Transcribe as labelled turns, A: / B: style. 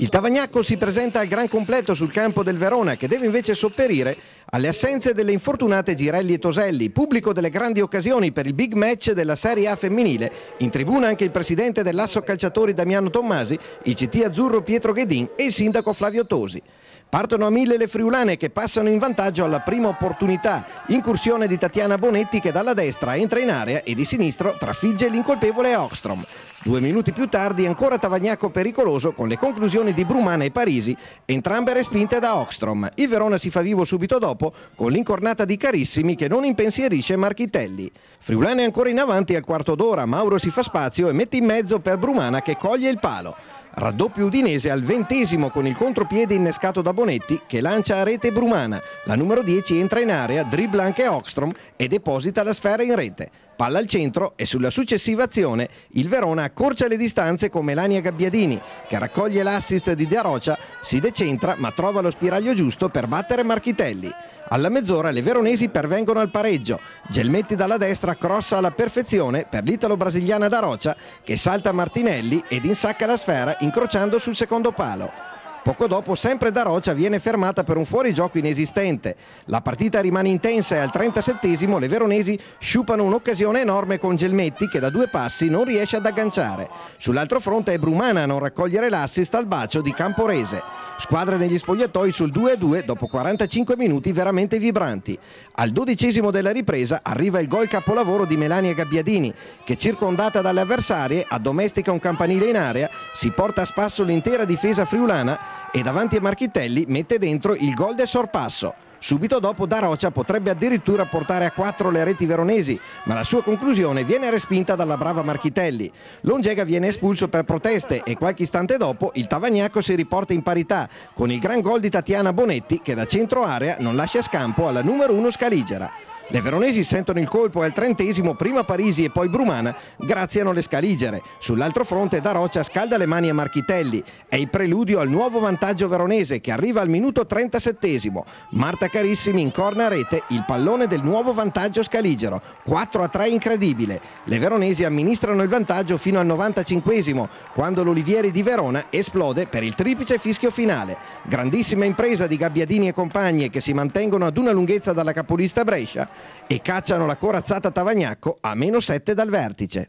A: Il Tavagnacco si presenta al gran completo sul campo del Verona, che deve invece sopperire alle assenze delle infortunate Girelli e Toselli, pubblico delle grandi occasioni per il big match della Serie A femminile. In tribuna anche il presidente dell'Asso Calciatori Damiano Tommasi, il CT azzurro Pietro Ghedin e il sindaco Flavio Tosi. Partono a 1000 le friulane che passano in vantaggio alla prima opportunità. Incursione di Tatiana Bonetti che dalla destra entra in area e di sinistro trafigge l'incolpevole Oxstrom. 2 minuti più tardi ancora Tavagnacco pericoloso con le conclusioni di Brumana e Parisi, entrambe respinte da Oxstrom. Il Verona si fa vivo subito dopo con l'incornata di Carissimi che non impensierisce Marchitelli. Friulane ancora in avanti al quarto d'ora, Mauro si fa spazio e mette in mezzo per Brumana che coglie il palo. Raddoppio udinese al 20° con il contropiede innescato da Bonetti che lancia a rete Brumana. La numero 10 entra in area, dribbla anche Oxstrom e deposita la sfera in rete. Palla al centro e sulla successiva azione il Verona accorcia le distanze con Melania Gabbiadini che raccoglie l'assist di De Rocha, si decentra ma trova lo spiraglio giusto per battere Marchitelli. Alla mezz'ora le veronesi pervengono al pareggio. Gelmetti dalla destra crossa alla perfezione per l'italo-brasiliana Da Rocha che salta Martinelli ed insacca la sfera incrociando sul secondo palo. Poco dopo sempre Da Rocha viene fermata per un fuorigioco inesistente. La partita rimane intensa e al 37° le veronesi sciupano un'occasione enorme con Gelmetti che da 2 passi non riesce ad agganciare. Sull'altro fronte è Brumana a non raccogliere l'assist al bacio di Camporese. Squadre negli spogliatoi sul 2-2 dopo 45 minuti veramente vibranti. Al 12° della ripresa arriva il gol capolavoro di Melania Gabbiadini che circondata dalle avversarie addomestica un campanile in area, si porta a spasso l'intera difesa friulana e davanti a Marchitelli mette dentro il gol del sorpasso. Subito dopo Da Rocha potrebbe addirittura portare a 4 le reti veronesi, ma la sua conclusione viene respinta dalla brava Marchitelli. Longega viene espulso per proteste e qualche istante dopo il Tavagnacco si riporta in parità con il gran gol di Tatiana Bonetti che da centro area non lascia scampo alla numero 1 Scaligera. Le veronesi sentono il colpo al 30° prima Parisi e poi Brumana graziano le Scaligere. Sull'altro fronte Da Rocha scalda le mani a Marchitelli. È il preludio al nuovo vantaggio veronese che arriva al minuto 37°. Marta Carissimi incorna a rete il pallone del nuovo vantaggio scaligero. 4-3 incredibile. Le veronesi amministrano il vantaggio fino al 95° quando l'Olivieri di Verona esplode per il triplice fischio finale. Grandissima impresa di Gabbiadini e compagnie che si mantengono ad una lunghezza dalla capolista Brescia e cacciano la corazzata Tavagnacco a -7 dal vertice.